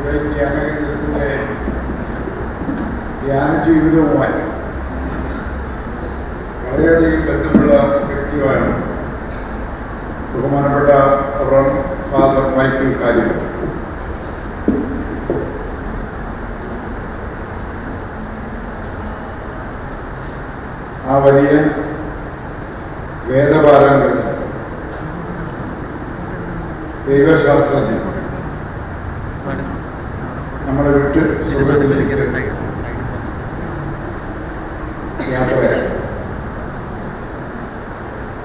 ധ്യാനകേന്ദ്രത്തിൻ്റെ ധ്യാന ജീവിതവുമായി വളരെയധികം ബന്ധമുള്ള വ്യക്തിയാണ് ബഹുമാനപ്പെട്ട ഫാദർ മൈക്കിൾ കാരിമറ്റം. ആ വലിയ വേദപാരംഗത ദൈവശാസ്ത്രജ്ഞൻ നമ്മളെ വിട്ട് സ്വർഗത്തിലേക്ക് യാത്രയായി.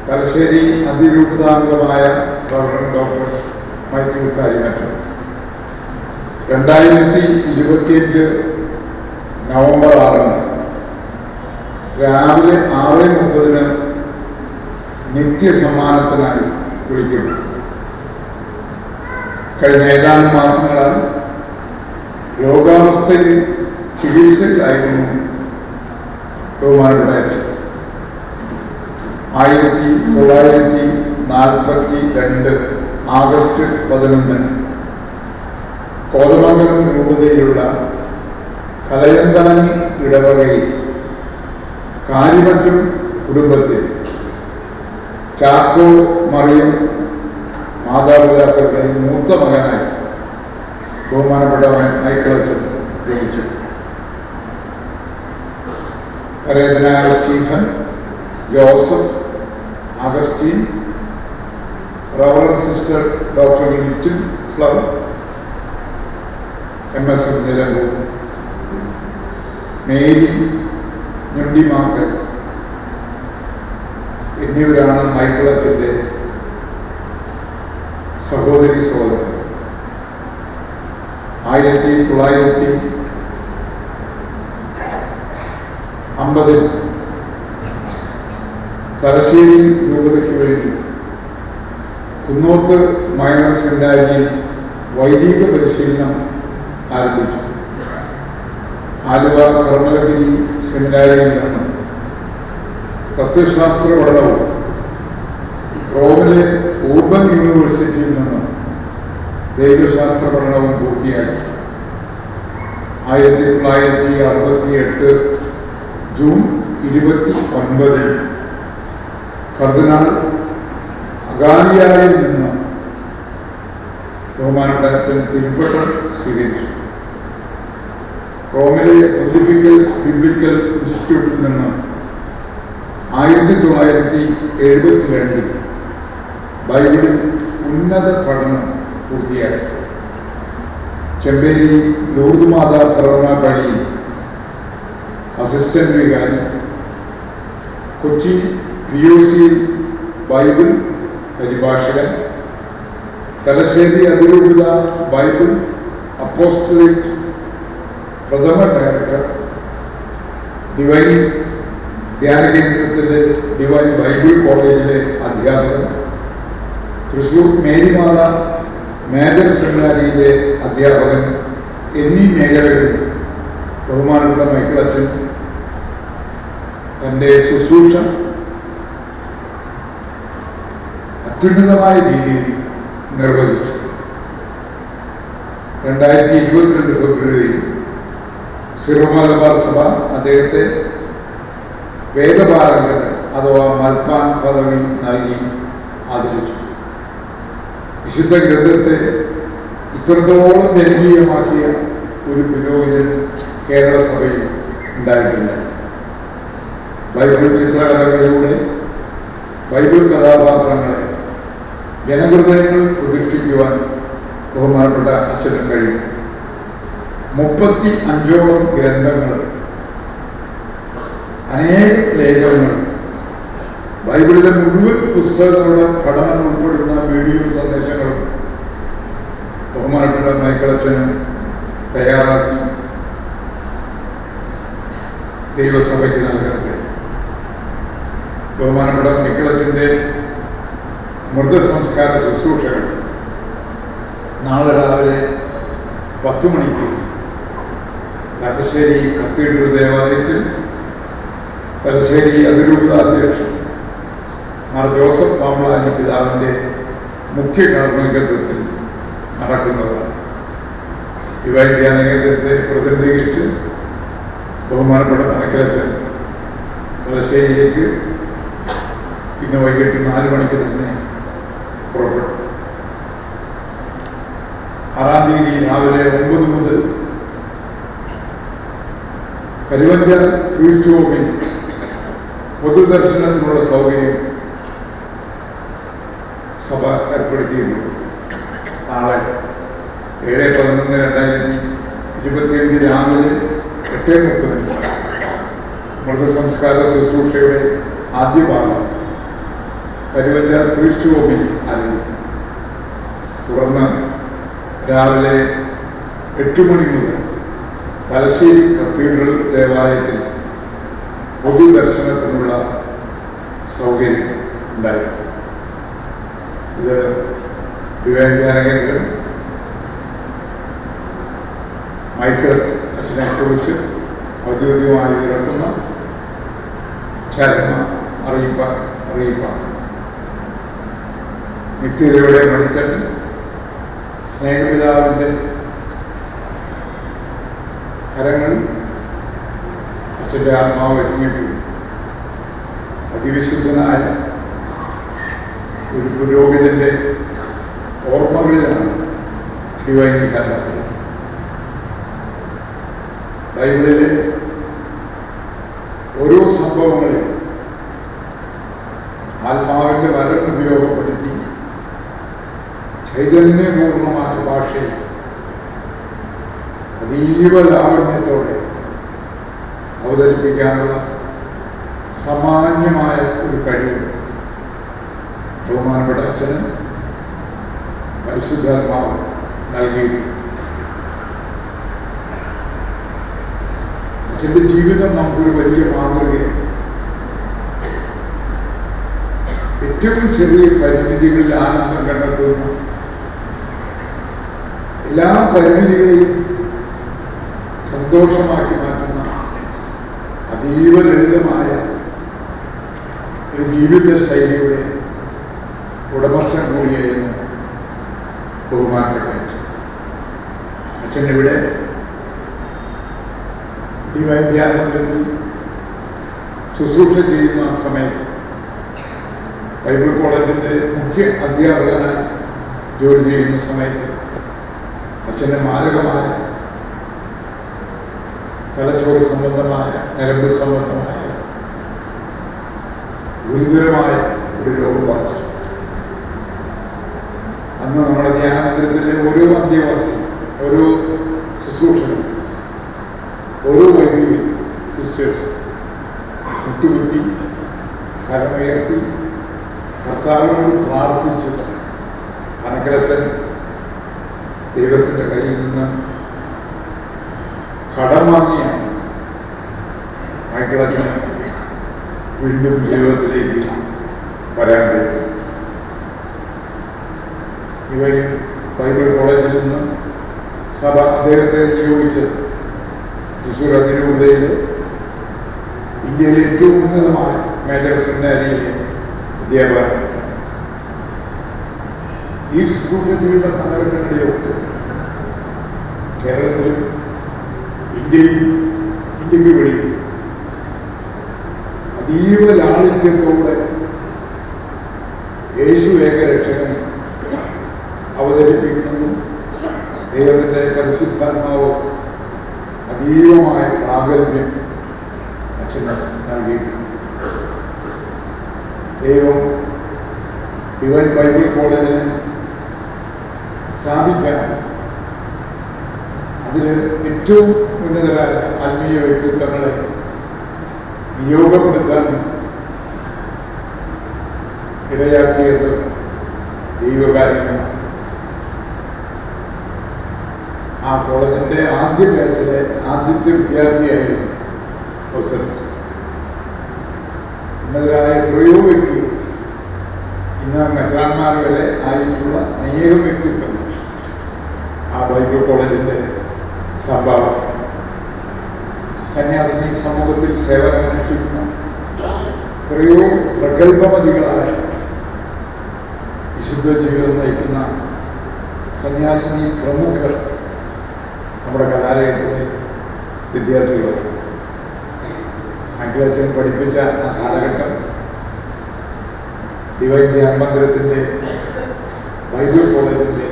തലശ്ശേരി അതിരൂപതാംഗമായ ഡോക്ടർ മൈക്കിൾ കാരിമറ്റം 2025 നവംബർ 6 രാവിലെ 6:30 നിത്യസമ്മാനത്തിനായി വിളിക്കുന്നു. കഴിഞ്ഞ ഏതാനും മാസങ്ങളായി രോഗാവസ്ഥയിൽ ചികിത്സയിലായിരുന്നു ബഹുമാനപ്പെട്ട അച്ഛൻ. 1942 ആഗസ്റ്റ് 11 കോതമംഗലം രൂപതയിലുള്ള കലയന്താനി ഇടവകയിൽ കാരിമറ്റം കുടുംബത്തിൽ ചാക്കോ മറിയം മാതാപിതാക്കളുടെ മൂത്ത മകനായി ബഹുമാനപ്പെട്ട മൈക്കിളച്ചൻ ജനിച്ചു. പരേതനായ Stephen, Joseph, Augustine, reverend sister doctor little flower, MS Nilambur, Mary Njondimakkal എന്നിവരാണ് മൈക്കിളച്ചൻ്റെ സഹോദരി സഹോദരൻ. 1950 തലശ്ശേരി രൂപതയ്ക്ക് വേണ്ടി കുന്നോത്ത് മൈനർ സെമിനാരിയിൽ വൈദിക പരിശീലനം ആരംഭിച്ചു. ആലുവ കർമ്മലഗിരി സെമിനാരിയിൽ നിന്ന് തത്വശാസ്ത്ര പഠനവും റോമിലെ ഓപ്പൺ യൂണിവേഴ്സിറ്റിയിൽ നിന്ന് ദൈവശാസ്ത്ര പഠനവും പൂർത്തിയാക്കി. 1968 ജൂൺ 29 കർദിനാൾ അഗാലിയായിൽ നിന്ന് ബഹുമാനപ്പെട്ട അച്ഛൻ തിരുപ്പട്ടം സ്വീകരിച്ചു. റോമിലെ പൊന്തിഫിക്കൽ ബിബ്ലിക്കൽ ഇൻസ്റ്റിറ്റ്യൂട്ടിൽ നിന്ന് 1972 ബൈബിളിൽ ഉന്നത പഠനം പൂർത്തിയാക്കി. ചെമ്പേരി ലൂർദ് മാതാ ഫെറോന പള്ളിയിൽ അസിസ്റ്റന്റ് വികാരി, കൊച്ചി PUC ബൈബിൾ പരിഭാഷകൻ, തലശ്ശേരി അതിരൂപത ബൈബിൾ അപ്പോസ്റ്റലേറ്റ് പ്രഥമ ഡയറക്ടർ, ഡിവൈൻ ധ്യാനകേന്ദ്രത്തിൻ്റെ ഡിവൈൻ ബൈബിൾ കോളേജിലെ അധ്യാപകൻ, തൃശ്ശൂർ മേരിമാത മേജർ സെമിനാരിയിലെ അധ്യാപകൻ എന്നീ മേഖലകളിൽ ബഹുമാനപ്പെട്ട മൈക്കിളച്ചൻ തൻ്റെ ശുശ്രൂഷ അത്യുന്നതമായ രീതിയിൽ നിർവഹിച്ചു. 2022 ഫെബ്രുവരിയിൽ സിറോ മലബാർ സഭ അദ്ദേഹത്തെ വേദപാരംഗതൻ അഥവാ മൽപ്പാൻ പദവി നൽകി ആദരിച്ചു. വിശുദ്ധ ഗ്രന്ഥത്തെ ഇത്രത്തോളം ജനകീയമാക്കിയ ഒരു പുരോഹിതൻ കേരള സഭയിൽ ഉണ്ടായിട്ടില്ല. ബൈബിൾ ചിത്രകഥകളിലൂടെ ബൈബിൾ കഥാപാത്രങ്ങളെ ജനഹൃദയങ്ങൾ പ്രതിഷ്ഠിക്കുവാൻ ബഹുമാനപ്പെട്ട അച്ഛന് കഴിയും. 35ഓളം ഗ്രന്ഥങ്ങൾ, അനേകം ലേഖനങ്ങൾ, ബൈബിളിലെ മുഴുവൻ പുസ്തകങ്ങളുടെ പഠനം ഉൾപ്പെടുന്ന വീഡിയോ സന്ദേശങ്ങളും ബഹുമാനപ്പെട്ട മൈക്കിളച്ചന് തയ്യാറാക്കി ദൈവസഭയ്ക്ക് നൽകാൻ കഴിയും. ബഹുമാനപ്പെട്ട മൈക്കിളച്ചൻ്റെ മൃതസംസ്കാര ശുശ്രൂഷകൾ നാളെ രാവിലെ 10 മണിക്ക് തലശ്ശേരി കത്തീഡ്രൽ ദേവാലയത്തിൽ തലശ്ശേരി അതിരൂപത അധ്യക്ഷൻ മാർ ജോസഫ് പാമ്പ്ളാനി പിതാവിൻ്റെ മുഖ്യ കാർമ്മികത്വത്തിൽ നടക്കുന്നതാണ്. ഡിവൈൻ ധ്യാന കേന്ദ്രത്തെ പ്രതിനിധീകരിച്ച് ബഹുമാനപ്പെട്ട മനക്കലച്ചൻ തലശ്ശേരിയിലേക്ക് ഇന്ന് വൈകിട്ട് 4 മണിക്ക് തന്നെ പുറപ്പെട്ടു. 6-ാം തീയതി രാവിലെ 9 മുതൽ കരുവഞ്ചാൽ ടൂറിസ്റ്റ് ഹോമിൽ പൊതുദർശനത്തിനുള്ള സൗകര്യം സഭ ഏർപ്പെടുത്തിയിട്ടുണ്ട്. നാളെ 7/11/2025 രാവിലെ 8:30 മൃതസംസ്കാര ശുശ്രൂഷയുടെ ആദ്യ ഭാഗം കരുവഞ്ചാൽ ടൂറിസ്റ്റ് ഹോമിൽ ആരംഭിക്കും. തുടർന്ന് രാവിലെ 8 മണി മുതൽ തലശ്ശേരി കത്തീഡ്രൽ ദേവാലയത്തിൽ പൊതുദർശനത്തിനുള്ള സൗകര്യം ഉണ്ടായിരുന്നു. ഇത് ഡിവൈൻ ധ്യാന കേന്ദ്രം മൈക്കിൾ അച്ഛനെ കുറിച്ച് ഔദ്യോഗികമായി ഇറക്കുന്ന ചരമ അറിയിപ്പാണ്. നിത്യതയുടെ മണിത്തട്ട് സ്നേഹപിതാവിൻ്റെ കരങ്ങളിൽ അച്ഛൻ്റെ ആത്മാവ് എത്തിയിട്ടു അതിവിശുദ്ധനായ ഒരു പുരോഹിതൻ്റെ ഓർമ്മകളിലാണ് ഡിവൈൻ ധ്യാന. ബൈബിളിലെ ഓരോ സംഭവങ്ങളെ ആത്മാവിൻ്റെ വരം ഉപയോഗപ്പെടുത്തി ചൈതന്യപൂർണമായ ഭാഷയിൽ അതീവ ലാവണ്യത്തോടെ അവതരിപ്പിക്കാനുള്ള സാമാന്യമായ ഒരു കഴിവ് ബഹുമാനപ്പെട്ട അച്ഛന് പരിശുദ്ധാത്മാവ് നൽകിയിട്ടുണ്ട്. അച്ഛൻ്റെ ജീവിതം നമുക്കൊരു വലിയ മാതൃകയാണ്. ഏറ്റവും ചെറിയ പരിമിതികളിൽ ആനന്ദം കണ്ടെത്തുന്ന, എല്ലാ പരിമിതികളെയും സന്തോഷമാക്കി മാറ്റുന്ന അതീവ ലളിതമായ ഒരു ജീവിത ശൈലിയുടെ ഉടമസ്ഥൻ കൂടിയായിരുന്നു ബഹുമാനപ്പെട്ട അച്ഛൻ. അച്ഛനിവിടെ ഡിവൈൻ ധ്യാന മന്ദിരത്തിൽ ശുശ്രൂഷ ചെയ്യുന്ന സമയത്ത് ബൈബിൾ കോളേജിൻ്റെ മുഖ്യ അധ്യാപകനായി ജോലി ചെയ്യുന്ന സമയത്ത് അച്ഛൻ്റെ മാരകമായ തലച്ചോറ് സംബന്ധമായ, ഞരമ്പ് സംബന്ധമായ ഗുരുതരമായ ഒരു രോഗം ബാധിച്ചു. അന്ന് നമ്മുടെ ധ്യാന മന്ദിരത്തിലെ ഓരോ അന്ത്യവാസിയും, ഓരോ ശുശ്രൂഷകരും, ഓരോ വൈദികരും, സിസ്റ്റേഴ്സ് മുട്ടുകുത്തി കരമുയർത്തി കർത്താവിനോട് പ്രാർത്ഥിച്ച് മനക്കലച്ചൻ ദൈവത്തിൻ്റെ കയ്യിൽ നിന്ന് കടം വാങ്ങിയാണ് മൈക്കിളച്ചൻ വീണ്ടും ജീവിതത്തിലേക്ക് വരാൻ കഴിയും. ഇവയും ബൈബിൾ കോളേജിൽ നിന്ന് സഭ അദ്ദേഹത്തെ നിയോഗിച്ചത് തൃശ്ശൂർ അതിരൂപതയിലെ ഇന്ത്യയിലെ ഏറ്റവും ഉന്നതമായ മേജർ സെമിനാരിയിലെ വിദ്യാഭ്യാസം. ഈ ശുശ്രൂഷ ചെയ്യുന്ന കാലഘട്ടങ്ങളിലൊക്കെ കേരളത്തിലും ഇന്ത്യക്ക് വെളിയിൽ അതീവ ലാളിത്യത്തോടെ യേശു ഏകരക്ഷകൻ അവതരിപ്പിക്കുന്നതും ദൈവത്തിൻ്റെ പരിശുദ്ധാത്മാവ് അതീവമായ പ്രാഗൽഭ്യം അച്ഛന് നൽകിയിട്ടുണ്ട്. ദൈവം ഡിവൈൻ ബൈബിൾ കോളേജിനെ സ്ഥാപിക്കാൻ, അതിൽ ഏറ്റവും ഉന്നതരായ ആത്മീയ വ്യക്തിത്വങ്ങളെ നിയോഗപ്പെടുത്താൻ ഇടയാക്കിയത് ദൈവകാരുണ്യമാണ്. ആ കോളേജിൻ്റെ ആദ്യ ബാച്ചിലെ ആദ്യത്തെ വിദ്യാർത്ഥിയായിരുന്നു അവസരിച്ചു. ഉന്നതരായ എത്രയോ വ്യക്തികൾ, ഇന്ന് മെത്രാന്മാർ വരെ ആയിട്ടുള്ള അനേകം വ്യക്തിത്വങ്ങൾ ആ ബൈബിൾ കോളേജിൻ്റെ സംഭാവന. സന്യാസിനി സമൂഹത്തിൽ സേവനമനുഷ്ഠിക്കുന്ന എത്രയോ പ്രഗത്ഭമതികളായ വിശുദ്ധ ജീവിതം നയിക്കുന്ന സന്യാസിനി പ്രമുഖർ വിദ്യാർത്ഥികൾ മൈക്കിളച്ചൻ പഠിപ്പിച്ച ആ കാലഘട്ടം ഡിവൈൻ ധ്യാനമന്ദിരത്തിൻ്റെ ബൈബിൾ കോളേജിൻ്റെ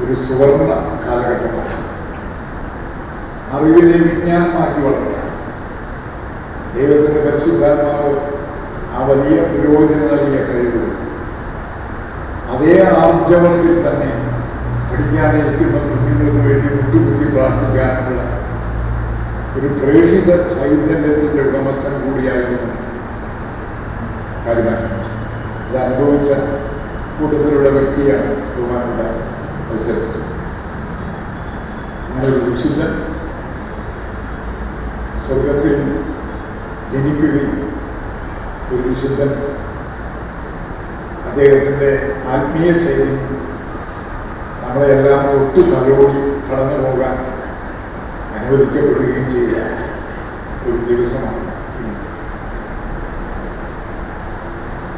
ഒരു സുവർണ കാലഘട്ടമാണ്. അറിവിനെ വിജ്ഞാനമാക്കി വളർത്താൻ ദൈവത്തിൻ്റെ പരിശുദ്ധാത്മാവ് ആ വലിയ പുരോഗതിന് നൽകിയ കഴിവ് അതേ ആർജവത്തിൽ തന്നെ പഠിക്കാനിരിക്കുന്ന കുഞ്ഞുങ്ങൾക്ക് വേണ്ടി മുട്ടുകുത്തി പ്രാർത്ഥിക്കാനുള്ള ഒരു പ്രേക്ഷിത ചൈതന്യത്തിൻ്റെ ഉടമസ്ഥൻ കൂടിയായിരുന്നു കാര്യമാക്കി ഇത് അനുഭവിച്ച കൂട്ടത്തിലുള്ള വ്യക്തിയാണ് ബഹുമാനപ്പെട്ട അവസരിച്ചത്. അങ്ങനെ ഒരു വിശുദ്ധൻ സ്വർഗത്തിൽ ജനിക്കുകയും ഒരു വിശുദ്ധൻ അദ്ദേഹത്തിൻ്റെ ആത്മീയ ചൈതന്യം നമ്മളെല്ലാം തൊട്ട് തലോടി കടന്നു പോകാൻ അനുവദിക്കപ്പെടുകയും ചെയ്ത ഒരു ദിവസമാണ് ഇന്ന്.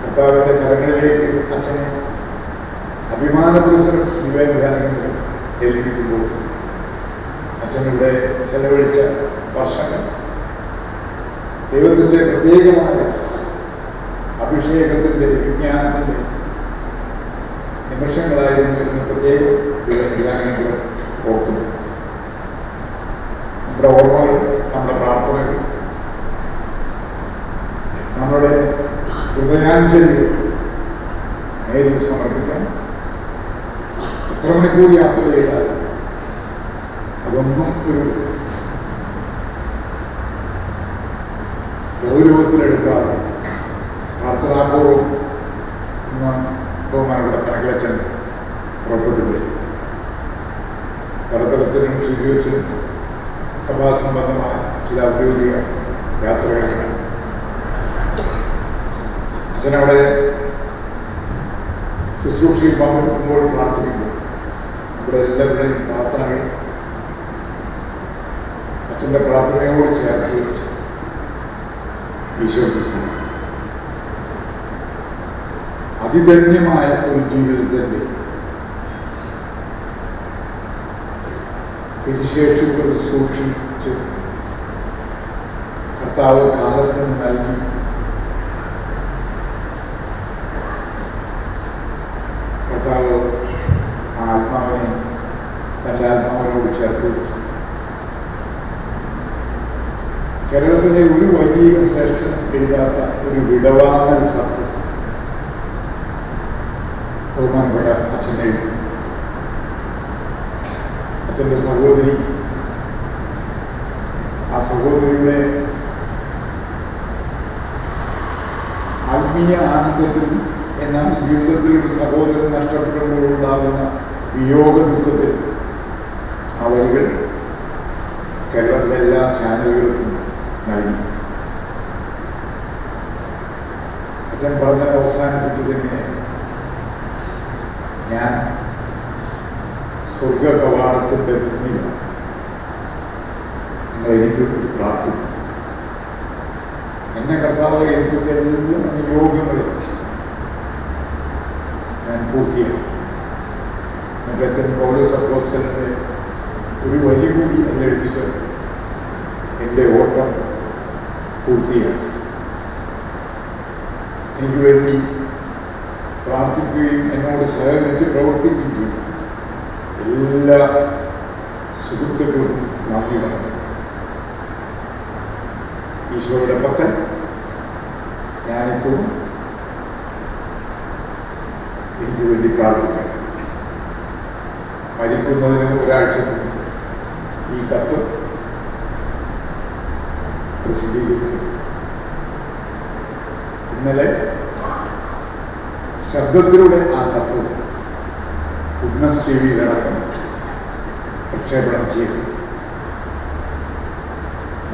കർത്താവിൻ്റെ കരങ്ങളിലേക്ക് അച്ഛനെ അഭിമാന പുരസ്സരം ഡിവൈൻ ധ്യാനകേന്ദ്രം ഏൽപ്പിക്കുമ്പോൾ അച്ഛനിവിടെ ചെലവഴിച്ച വർഷങ്ങൾ ദൈവത്തിൻ്റെ പ്രത്യേകമായ അഭിഷേകത്തിൻ്റെ വിജ്ഞാനത്തിൻ്റെ നിമിഷങ്ങളായിരുന്നു എന്ന് പ്രത്യേകം ഡിവൈൻ ധ്യാനകേന്ദ്രം ഓർക്കുന്നു. നമ്മുടെ ഓർമ്മകൾ, നമ്മുടെ പ്രാർത്ഥനകൾ, നമ്മുടെ ഹൃദയാഞ്ജലികൾ നേരിൽ സമർപ്പിക്കാൻ എത്ര മണിക്കൂർ യാത്ര ചെയ്താൽ അതൊന്നും ഒരു ഗൗരവത്തിലെടുക്കാതെ പ്രാർത്ഥനാപൂർവം ഇന്ന് ബഹുമാനപ്പെട്ട കനകലച്ചൻ പുറപ്പെട്ടു പോയി. തടത്തലത്തിനും സ്വീകരിച്ച് സഭാസംബന്ധമായ ചില ഔദ്യോഗിക യാത്രകൾ അച്ഛനവിടെ ശുശ്രൂഷയിൽ പങ്കെടുക്കുമ്പോൾ പ്രാർത്ഥിക്കുമ്പോൾ ഇവിടെ എല്ലാവരുടെയും പ്രാർത്ഥനകൾ അച്ഛൻ്റെ പ്രാർത്ഥനയോട് ചേർത്ത് വെച്ച് ഈശോയ്ക്ക് അതിധന്യമായ ഒരു ജീവിതത്തിൻ്റെ തിരുശേഷികൾ സൂക്ഷിച്ച് കർത്താവ് കാലത്തിന് നൽകി കർത്താവ് ആ ആത്മാവിനെ തൻ്റെ ആത്മാവിനോട് ചേർത്ത് വെച്ചു. കേരളത്തിലെ ഒരു വൈദിക ശ്രേഷ്ഠൻ എഴുതാത്ത ഒരു വിടവാങ്ങൽ കത്ത് ബഹുമാനപ്പെട്ട അച്ഛനെ എഴുതി. അച്ഛൻ്റെ സഹോദരി, ആ സഹോദരിയുടെ ആത്മീയ ആനന്ദത്തിൽ, എന്നാൽ ജീവിതത്തിൽ ഒരു സഹോദരൻ നഷ്ടപ്പെടുമ്പോൾ ഉണ്ടാകുന്ന വിയോഗ ദുഃഖത്തിൽ ആ വരികൾ കേരളത്തിലെ എല്ലാ ചാനലുകൾക്കും നൽകി. അച്ഛൻ പറഞ്ഞ അവസാനിപ്പിച്ചതെങ്ങനെ, ഞാൻ സ്വർഗ കവാടത്തിൻ്റെ മുന്നിലാണ്, നിങ്ങൾ എനിക്ക് വേണ്ടി പ്രാർത്ഥിക്കും. എന്നെ കർത്താവ് ഏൽപ്പിച്ച എല്ലാ നിയോഗങ്ങളും ഞാൻ പൂർത്തിയാക്കി. എന്നിട്ട് അച്ഛൻ പൗലോസ് അപ്പോസ്തലൻ്റെ ഒരു വരി കൂടി അതിലെഴുതി ചേർത്തു, എൻ്റെ ഓട്ടം പൂർത്തിയാക്കി. എനിക്ക് വേണ്ടി പ്രാർത്ഥിക്കുകയും എന്നോട് സഹകരിച്ച് പ്രവർത്തിക്കുകയും ചെയ്തു എല്ലാ സുഹൃത്തുക്കൾക്കും നന്ദി പറഞ്ഞു. ഈശോയുടെ പക്കൽ ഞാനെത്തും, എനിക്ക് വേണ്ടി പ്രാർത്ഥിക്കണം. മരിക്കുന്നതിന് ഒരാഴ്ച മുമ്പ് ഈ കത്ത് പ്രസിദ്ധീകരിക്കും. ഇന്നലെ ശബ്ദത്തിലൂടെ ആ കത്ത് ഗുഡ്നസ് ടിവിയിലടക്കം പ്രക്ഷേപണം ചെയ്തു.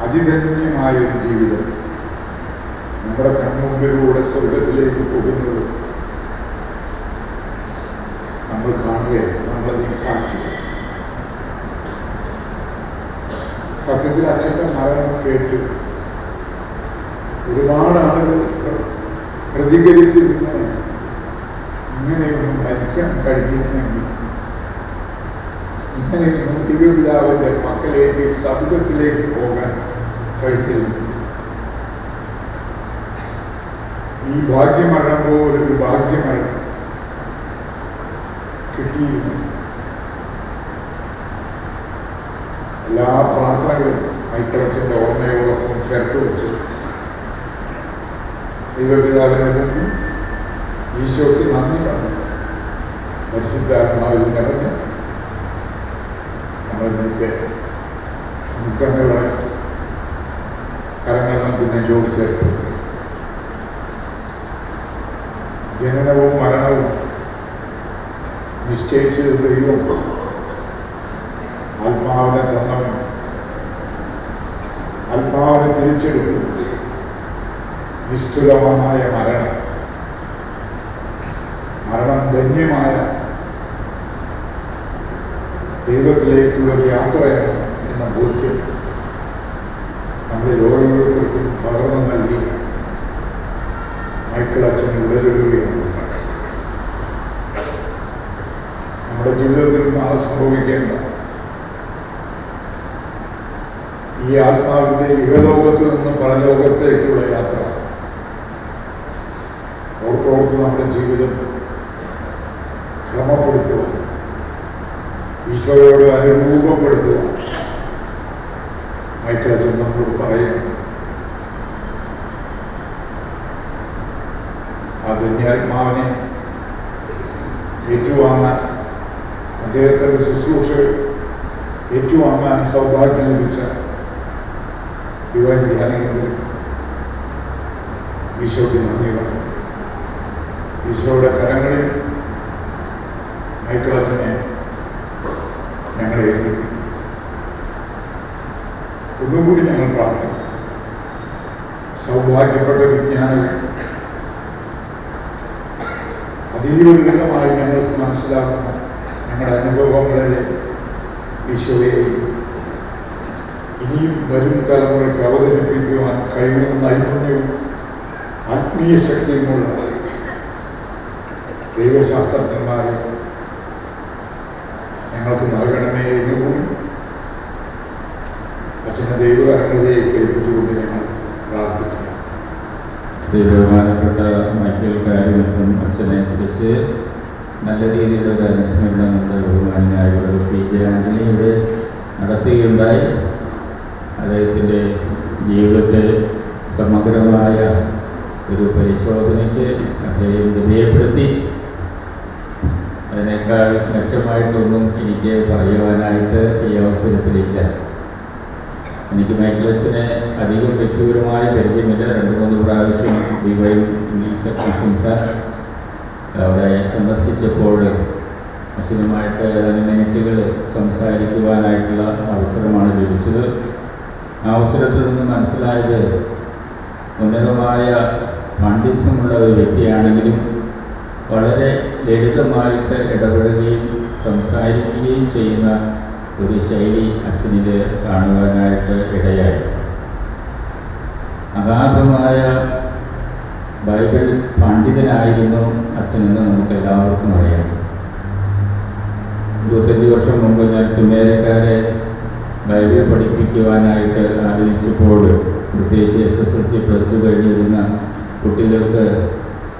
അതിധന്യമായൊരു ജീവിതം നമ്മുടെ കൺമുമ്പിലൂടെ സ്വർഗത്തിലേക്ക് പോകുന്നത് നമ്മൾ കാണുകയാണ്, നമ്മളതിന് സാക്ഷി. സത്യത്തിൽ അച്ഛൻ്റെ മരണം കേട്ട് ഒരുപാട് ആളുകൾ പ്രതികരിച്ചിരുന്ന ഇങ്ങനെയൊന്നും മരിക്കാൻ കഴിയുന്നെങ്കിൽ ഇങ്ങനെ അങ്ങനെ ദൈവപിതാവിൻ്റെ മക്കളിലേക്ക് സമുദ്രത്തിലേക്ക് പോകാൻ കഴിഞ്ഞിരുന്നു. ഈ ഭാഗ്യമരണം പോലൊരു ഭാഗ്യമരണം കിട്ടിയിരുന്നു. എല്ലാ പ്രാർത്ഥനകളും മൈക്കിളച്ചൻ്റെ ഓർമ്മയോടൊപ്പം ചേർത്ത് വെച്ച് ദൈവപിതാവിൻ്റെ മുമ്പിൽ ഈശോയ്ക്ക് നന്ദി പറഞ്ഞു പരിശുദ്ധാത്മാവിൽ നിറഞ്ഞ് നമ്മളിന്നേക്ക് മുഖങ്ങളെ കരങ്ങൾ നമുക്ക് നെഞ്ചോട് ചേർത്ത് ജനനവും മരണവും നിശ്ചയിച്ചത് ദൈവം. ആത്മാവിനെ തന്നവൻ ആത്മാവിനെ തിരിച്ചെടുക്കുന്നു. നിസ്തുലമായ മരണം ധന്യമായ ദൈവത്തിലേക്കുള്ളൊരു യാത്രയാണ് എന്ന ബോധ്യം നമ്മളിൽ ഓരോരുത്തർക്കും പകർന്നു നൽകി മൈക്കിളച്ചൻ ഉടലെടുകയാണ്. നമ്മുടെ ജീവിതത്തിൽ നാളെ സംഭവിക്കേണ്ട ഈ ആത്മാവിൻ്റെ യുഗലോകത്ത് നിന്ന് പരലോകത്തേക്കുള്ള യാത്ര ഓർത്തോർത്ത് നമ്മുടെ ജീവിതം ക്രമപ്പെടുത്തുക, ഈശോയോട് അനുരൂപപ്പെടുത്തുക മൈക്കിളച്ചൻ നമ്മളോട് പറയുന്നു. ആ ധന്യാത്മാവിനെ ഏറ്റുവാങ്ങാൻ, അദ്ദേഹത്തിൻ്റെ ശുശ്രൂഷകൾ ഏറ്റുവാങ്ങാൻ സൗഭാഗ്യം ലഭിച്ച യുവൻ ധ്യാനകേന്ദ്രം ഈശോയ്ക്ക് നന്ദി പറയും. ഈശോയുടെ കരങ്ങളിൽ മൈക്കിളച്ചനെ ഞങ്ങളെ ഏൽപ്പിക്കും. ഒന്നുകൂടി ഞങ്ങൾ പ്രാർത്ഥിക്കും. സൗഭാഗ്യപ്പെട്ട വിജ്ഞാനങ്ങൾ അതീവ ലളിതമായി ഞങ്ങൾക്ക് മനസ്സിലാക്കുന്ന ഞങ്ങളുടെ അനുഭവങ്ങളെ ഈശോയെയും ഇനിയും വരും തലമുറയ്ക്ക് അവതരിപ്പിക്കുവാൻ കഴിയുന്ന നൈപുണ്യവും ആത്മീയ ശക്തിയുമുള്ള ദൈവശാസ്ത്രജ്ഞന്മാരെ ഞങ്ങൾക്ക് നൽകണമേ എന്നുകൂടി അച്ഛനെ ദൈവകരങ്ങളിലേക്ക് ഏൽപ്പിച്ചുകൊണ്ട് ഞങ്ങൾ പ്രാർത്ഥിക്കുക. ബഹുമാനപ്പെട്ട മൈക്കിൾ കാര്യമറ്റും അച്ഛനെ കുറിച്ച് നല്ല രീതിയിലൊരു അനുസ്മരണം നമ്മുടെ ബഹുമാനായ PJ ആൻ്റണി ഇവിടെ നടത്തുകയുണ്ടായി. അദ്ദേഹത്തിൻ്റെ ജീവിതത്തെ സമഗ്രമായ ഒരു പരിശോധനയ്ക്ക് അദ്ദേഹം വിധേയപ്പെടുത്തി. അതിനേക്കാൾ മെച്ചമായിട്ടൊന്നും എനിക്ക് പറയുവാനായിട്ട് ഈ അവസരത്തിലില്ല. എനിക്ക് മൈക്കിളച്ചനെ അധികം വ്യക്തിപരമായ പരിചയമില്ല. 2-3 പ്രാവശ്യം ഡിവൈൻ ഇംഗ്ലീഷ് കൺഫറൻസ് അവിടെ സന്ദർശിച്ചപ്പോൾ അച്ഛനുമായിട്ട് ഏതാനും മിനിറ്റുകൾ സംസാരിക്കുവാനായിട്ടുള്ള അവസരമാണ് ലഭിച്ചത്. ആ അവസരത്തിൽ നിന്ന് മനസ്സിലായത് ഉന്നതമായ പാണ്ഡിത്യമുള്ള ഒരു വ്യക്തിയാണെങ്കിലും വളരെ ലളിതമായിട്ട് ഇടപെടുകയും സംസാരിക്കുകയും ചെയ്യുന്ന ഒരു ശൈലി അച്ഛനിൽ കാണുവാനായിട്ട് ഇടയായി. അഗാധമായ ബൈബിൾ പണ്ഡിതനായിരുന്നു അച്ഛനെന്ന് നമുക്കെല്ലാവർക്കും അറിയാം. 25 വർഷം മുമ്പ് ഞാൻ സുമേരക്കാരെ ബൈബിൾ പഠിപ്പിക്കുവാനായിട്ട് ആലോചിച്ചപ്പോൾ, പ്രത്യേകിച്ച് SSLC +2 കഴിഞ്ഞ് വരുന്ന കുട്ടികൾക്ക്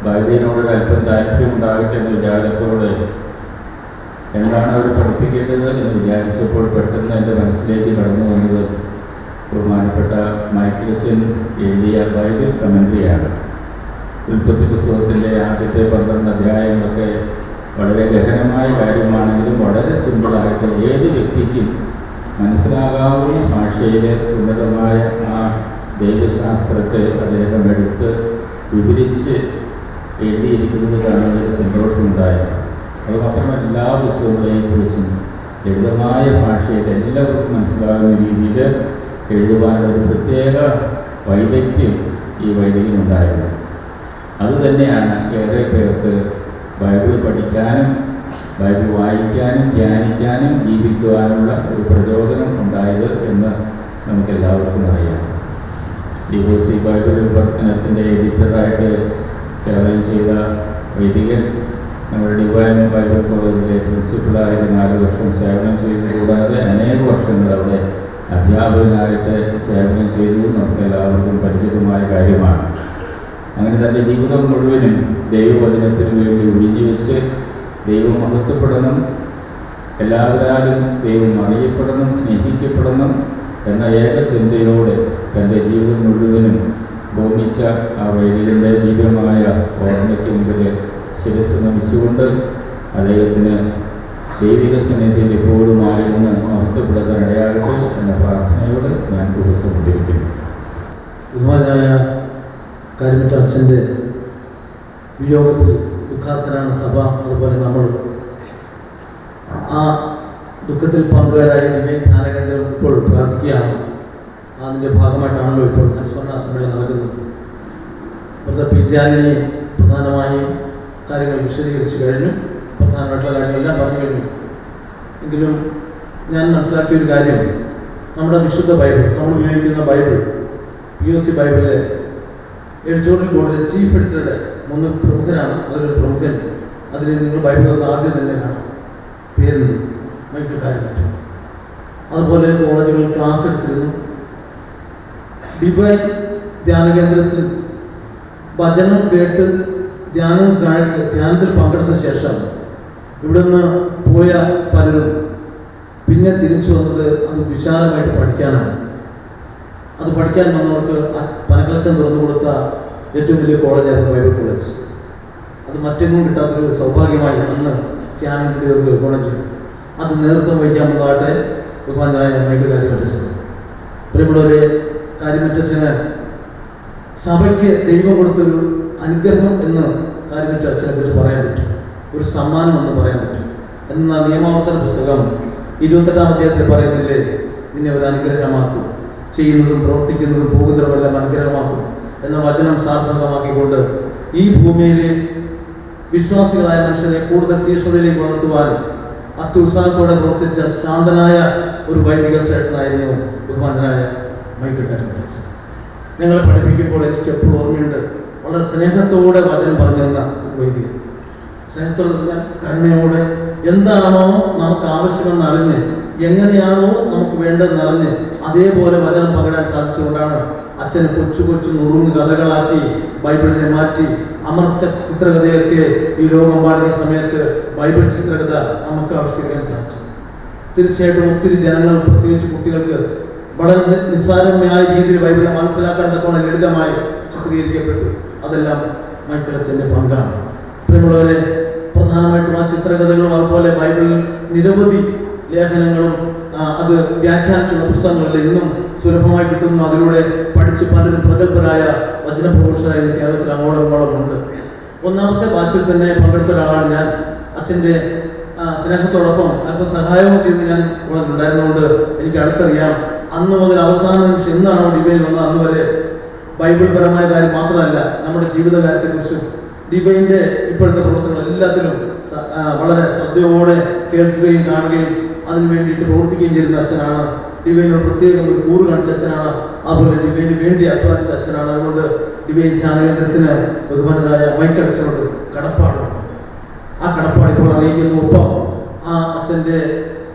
ബൈബിളിനോടൊരല്പം താല്പര്യമുണ്ടാകട്ടെ എന്ന വിചാരത്തോടെ എന്താണ് അവർ പഠിപ്പിക്കേണ്ടത് എന്ന് വിചാരിച്ചപ്പോൾ പെട്ടെന്ന് എൻ്റെ മനസ്സിലേക്ക് കടന്നു വന്നത് ബഹുമാനപ്പെട്ട മൈക്കിളച്ചൻ എഴുതിയ ബൈബിൾ കമൻട്രിയാണ്. ഉൽപ്പത്തി പുസ്തകത്തിൻ്റെ ആദ്യത്തെ 12 അധ്യായങ്ങളൊക്കെ വളരെ ഗഹനമായ കാര്യമാണെങ്കിലും വളരെ സിമ്പിളായിട്ട് ഏത് വ്യക്തിക്കും മനസ്സിലാകാവുന്ന ഭാഷയിൽ ഉന്നതമായ ആ ദൈവശാസ്ത്രത്തെ അദ്ദേഹം എടുത്ത് വിവരിച്ച് എഴുതിയിരിക്കുന്നത് കാണുന്നതിൽ സന്തോഷമുണ്ടായി. അതുമാത്രമല്ല, എല്ലാ പുസ്തകങ്ങളെയും കുറിച്ചും ലളിതമായ ഭാഷയിൽ എല്ലാവർക്കും മനസ്സിലാകുന്ന രീതിയിൽ എഴുതുവാനുള്ള ഒരു പ്രത്യേക വൈദഗ്ധ്യം ഈ വൈദികനുണ്ടായിരുന്നു. അതുതന്നെയാണ് ഏറെ പേർക്ക് ബൈബിൾ പഠിക്കാനും ബൈബിൾ വായിക്കാനും ധ്യാനിക്കാനും ജീവിക്കുവാനുള്ള ഒരു പ്രചോദനം ഉണ്ടായത് എന്ന് നമുക്കെല്ലാവർക്കും അറിയാം. DOC ബൈബിൾ വിവർത്തനത്തിൻ്റെ എഡിറ്ററായിട്ട് സേവനം ചെയ്ത വൈദികൻ നമ്മുടെ ഡിവൈൻ ബൈബിൾ കോളേജിലെ പ്രിൻസിപ്പളായിട്ട് 4 വർഷം സേവനം ചെയ്തു. കൂടാതെ അനേക വർഷങ്ങൾ അവിടെ അധ്യാപകനായിട്ട് സേവനം ചെയ്തു. നമുക്ക് എല്ലാവർക്കും പരിചിതമായ കാര്യമാണ്. അങ്ങനെ തൻ്റെ ജീവിതം മുഴുവനും ദൈവവചനത്തിന് വേണ്ടി ഒഴിഞ്ഞു വെച്ച് ദൈവം മഹത്വപ്പെടണം, എല്ലാവരാലും ദൈവം അറിയപ്പെടണം, സ്നേഹിക്കപ്പെടണം എന്ന ഏക ചിന്തയോടെ തൻ്റെ ജീവിതം മുഴുവനും ഭൂമിച്ച ആ വൈദികൻ്റെ ദിവ്യമായ ഓർമ്മയ്ക്ക് മുമ്പിൽ ശിരസ് നമിച്ചുകൊണ്ട് അദ്ദേഹത്തിന് ദൈവിക സന്നിധിയിൽ എപ്പോഴും ആയിരുന്ന് മഹത്വപ്പെടുത്താൻ ഇടയാകട്ടെ എന്ന പ്രാർത്ഥനയോട് ഞാൻ കുറിച്ചുകൊണ്ടിരിക്കുന്നു. ബഹുമാനായ കാരിമറ്റ അച്ഛൻ്റെ വിയോഗത്തിൽ ദുഃഖാർത്തനാണ് സഭ. അതുപോലെ നമ്മൾ ആ ദുഃഖത്തിൽ പങ്കുകാരായ ഡിവൈൻ ധ്യാനകേന്ദ്രം ഇപ്പോൾ പ്രാർത്ഥിക്കുകയാണ്. അതിൻ്റെ ഭാഗമായിട്ടാണല്ലോ ഇപ്പോൾ അനുസ്മരണ സമ്മേളനം നടക്കുന്നത്. ബ്രദർ പി ജെ ആന്റണി പ്രധാനമായും കാര്യങ്ങൾ വിശദീകരിച്ച് കഴിഞ്ഞു. പ്രധാനമായിട്ടുള്ള കാര്യങ്ങളെല്ലാം പറഞ്ഞു കഴിഞ്ഞു. എങ്കിലും ഞാൻ മനസ്സിലാക്കിയൊരു കാര്യം, നമ്മുടെ വിശുദ്ധ ബൈബിൾ, നമ്മൾ ഉപയോഗിക്കുന്ന ബൈബിൾ, POC ബൈബിളിലെ എഡിറ്റോറിയൽ ബോർഡിലെ ചീഫ് എഡിറ്ററുടെ 3 പ്രമുഖരാണ്. അതിലൊരു പ്രമുഖൻ, അതിൽ നിങ്ങൾ ബൈബിളിൽ ആദ്യം തന്നെ കാണാം, പേരുണ്ട്, മൈക്കിൾ കാരിമറ്റ. അതുപോലെ കോളേജുകളിൽ ക്ലാസ് എടുത്തിരുന്നു. ഡിവൈൻ ധ്യാനകേന്ദ്രത്തിൽ വചനം കേട്ട് ധ്യാനത്തിൽ പങ്കെടുത്ത ശേഷം ഇവിടുന്ന് പോയ പലരും പിന്നെ തിരിച്ചു വന്നത് അത് വിശാലമായിട്ട് പഠിക്കാനാണ്. അത് പഠിക്കാൻ വന്നവർക്ക് പനക്കളച്ചൻ തുറന്നു കൊടുത്ത ഏറ്റവും വലിയ കോളേജായിരുന്നു ബൈബിൾ കോളേജ്. അത് മറ്റെങ്ങും കിട്ടാത്തൊരു സൗഭാഗ്യമായി അന്ന് ധ്യാനം കൂടിയവർക്ക് ഗുണം ചെയ്തു. അത് നേതൃത്വം വഹിക്കാമെന്നതാകട്ടെ ബഹുമാനായ മൈക്കിൾ കാരിമറ്റച്ചൻ. പ്രിയമുള്ളവരെ, കാരിമറ്റച്ചന് സഭയ്ക്ക് ദൈവം കൊടുത്തൊരു അനുഗ്രഹം എന്ന് കാരിമറ്റ അച്ഛനെ കുറിച്ച് പറയാൻ പറ്റും, ഒരു സമ്മാനം എന്ന് പറയാൻ പറ്റും. എന്നാൽ നിയമാവർത്തന പുസ്തകം 28-ാം അധ്യായത്തിൽ പറയുന്നില്ലേ, നിന്നെ ഒരു അനുഗ്രഹമാക്കും, ചെയ്യുന്നതും പ്രവർത്തിക്കുന്നതും പോകുന്നതുമെല്ലാം അനുഗ്രഹമാക്കും എന്ന വചനം സാർത്ഥകമാക്കിക്കൊണ്ട് ഈ ഭൂമിയിലെ വിശ്വാസികളായ മനുഷ്യരെ കൂടുതൽ തീക്ഷ്ണതയിലേക്ക് വളർത്തുവാൻ അത്യുത്സാഹത്തോടെ പ്രവർത്തിച്ച ശാന്തനായ ഒരു വൈദിക ശ്രേഷ്ഠനായിരുന്നു ബഹുമാനായ മൈക്കിൾ കാരിമറ്റച്ചൻ. ഞങ്ങളെ പഠിപ്പിക്കുമ്പോൾ എനിക്ക് എപ്പോഴും ഓർമ്മയുണ്ട്, വളരെ സ്നേഹത്തോടെ വചനം പറഞ്ഞു തന്ന ഒരു വൈദികൻ. സ്നേഹത്തോടെ പറഞ്ഞാൽ കരുണയോടെ എന്താണോ നമുക്ക് ആവശ്യമെന്നറിഞ്ഞ്, എങ്ങനെയാണോ നമുക്ക് വേണ്ടതെന്നറിഞ്ഞ് അതേപോലെ വചനം പകരാൻ സാധിച്ചുകൊണ്ടാണ് അച്ഛന് കൊച്ചു കൊച്ചു നുറുങ്ങ് കഥകളാക്കി ബൈബിളിനെ മാറ്റി അമർച്ച ചിത്രകഥയൊക്കെ ഈ ലോകം പാടുന്ന സമയത്ത് ബൈബിൾ ചിത്രകഥ നമുക്ക് ആവിഷ്കരിക്കാൻ സാധിച്ചു. തീർച്ചയായിട്ടും ഒത്തിരി ജനങ്ങൾ, പ്രത്യേകിച്ച് കുട്ടികൾക്ക് വളരെ നിസ്സാരമായ രീതിയിൽ ബൈബിളിനെ മനസ്സിലാക്കാൻ തക്കോണം ലളിതമായി ചിത്രീകരിക്കപ്പെട്ടു. അതെല്ലാം മൈക്കിൾ അച്ഛൻ്റെ പങ്കാണ്. പ്രിയമുള്ളവരെ, പ്രധാനമായിട്ടും ആ ചിത്രകഥകളും അതുപോലെ ബൈബിളിൽ നിരവധി ലേഖനങ്ങളും അത് വ്യാഖ്യാനിച്ചുള്ള പുസ്തകങ്ങളെല്ലാം ഇന്നും സുലഭമായി കിട്ടുന്നു. അതിലൂടെ പഠിച്ച് പലരും പ്രഗത്ഭരായ വചനപ്രഘോഷകരായ കേരളത്തിൽ അങ്ങോളം ഇങ്ങോളം ഉണ്ട്. 1ാമത്തെ ബാച്ചിൽ തന്നെ പങ്കെടുത്ത ഒരാളാണ് ഞാൻ. അച്ഛൻ്റെ സ്നേഹത്തോടൊപ്പം അല്പം സഹായവും ചെയ്ത് ഞാൻ ഇവിടെ ഉണ്ടായിരുന്നുകൊണ്ട് എനിക്ക് അടുത്തറിയാം. അന്ന് മുതൽ അവസാന നിമിഷം എന്നാണോ ഡിവൈൻ വന്നത് അന്ന് വരെ ബൈബിൾ പരമായ കാര്യം മാത്രമല്ല, നമ്മുടെ ജീവിതകാര്യത്തെക്കുറിച്ചും ഡിവൈൻ്റെ ഇപ്പോഴത്തെ പ്രവർത്തനങ്ങൾ എല്ലാത്തിലും വളരെ ശ്രദ്ധയോടെ കേൾക്കുകയും കാണുകയും അതിന് വേണ്ടിയിട്ട് പ്രവർത്തിക്കുകയും ചെയ്യുന്ന അച്ഛനാണ്. ഡിവൈനോട് പ്രത്യേകം ഒരു കൂറ് കാണിച്ച അച്ഛനാണ്. അതുപോലെ ഡിവൈന് വേണ്ടി അധ്വാനിച്ച അച്ഛനാണ്. അതുകൊണ്ട് ഡിവൈൻ ധ്യാനകേന്ദ്രത്തിന് ബഹുമാനരായ മൈക്കിൾ അച്ഛനോട് കടപ്പാടുണ്ട്. ആ കടപ്പാട് ഇപ്പോൾ അറിയിക്കുന്നു. ഒപ്പം ആ അച്ഛൻ്റെ